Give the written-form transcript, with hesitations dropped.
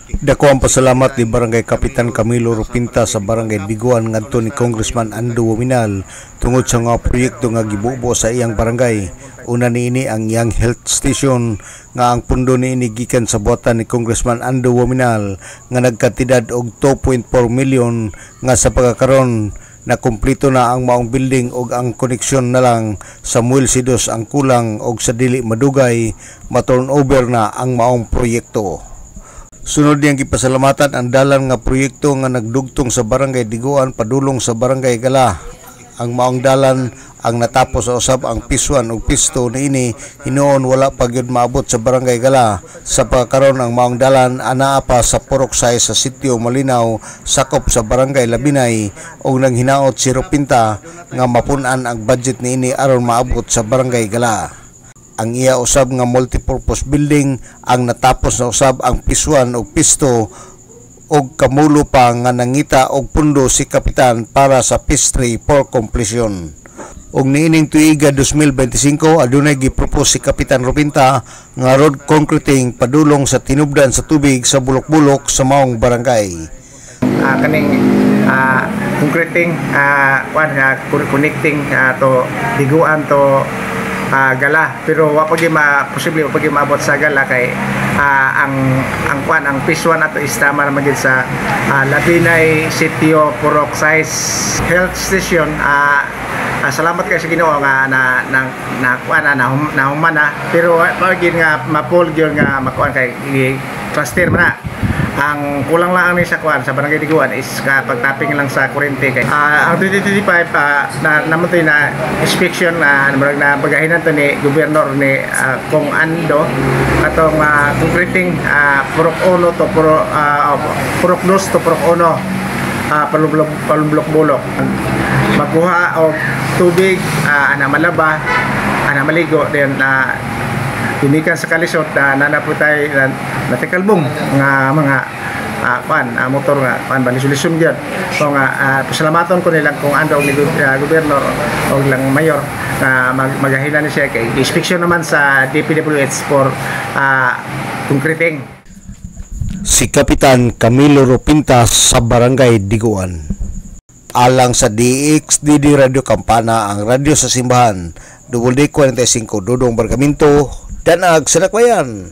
Dako ang pasalamat ni Barangay Kapitan Camilo Rupinta sa Barangay Diguan ngadto ni Congressman Ando Wominal tungod sa mga proyekto nga gibubo sa iyang barangay. Una niini ang Young Health Station nga ang pundo niini gikan sa buhatan ni Congressman Ando Wominal nga nagkatidad og 2.4 million nga sa pagkakaron na kumpleto na ang maong building og ang koneksyon na lang sa Muel Sidos ang kulang og sa dili madugay ma-turn over na ang maong proyekto. Sunod niyang gipasalamatan ang dalan nga proyekto nga nagdugtong sa Barangay Diguan padulong sa Barangay Gala. Ang maong dalan ang natapos sa usab ang piswan ug pisto niini hinuon wala pa gyud maabot sa Barangay Gala. Sa pagkaron ang maong dalan anaa pa sa Puroksay sa Sitio Malinaw sakop sa Barangay Labinay ug nang hinaot si Rupinta nga mapun-an ang budget niini aron maabot sa Barangay Gala. Ang iya usab nga multipurpose building ang natapos na usab ang piswan ug pisto og kamulo pa nga nangita og pundo si Kapitan para sa phase 3 for completion. Og niining tuiga 2025 adunay gipropose si Kapitan Rupinta nga road concreting padulong sa tinubdan sa tubig sa bulok-bulok sa maong barangay. Kaning concreting connecting to Diguan to Gala, pero wa pag posible pag maabot sa Gala kay ang piswan ato istama naman gid sa Labinay Sitio Puroksay Health Station. Salamat kay sa Ginoo nga na humana, pero magin nga mapol gyud nga makuan kay cluster man na. Ang kulang lang ni sa kuan sa Barangay Diguan is pagtapping lang sa kuryente kay ang 2025 namatay na inspection na bagahinan to ni gobernador ni Kong Ando atong concreting Purok 1 to Purok 2 to Purok 1 palublok-bulok magkuha og tubig ana malaba ana maligo then tumikan sa kalisod na nanaputay natikalbong nga mga motor nga balisolusyon gyud. So nga pasalamaton ko nilang kung ando ni gobernador o lang mayor na magahilan ni siya kay inspection naman sa DPWH for concreting. Si Kapitan Camilo Rupinta sa Barangay Diguan. Alang sa DXDD Radio Kampana, ang radyo sa simbahan, WD45 Dudong Barkamento, Danag sa Lakbayan.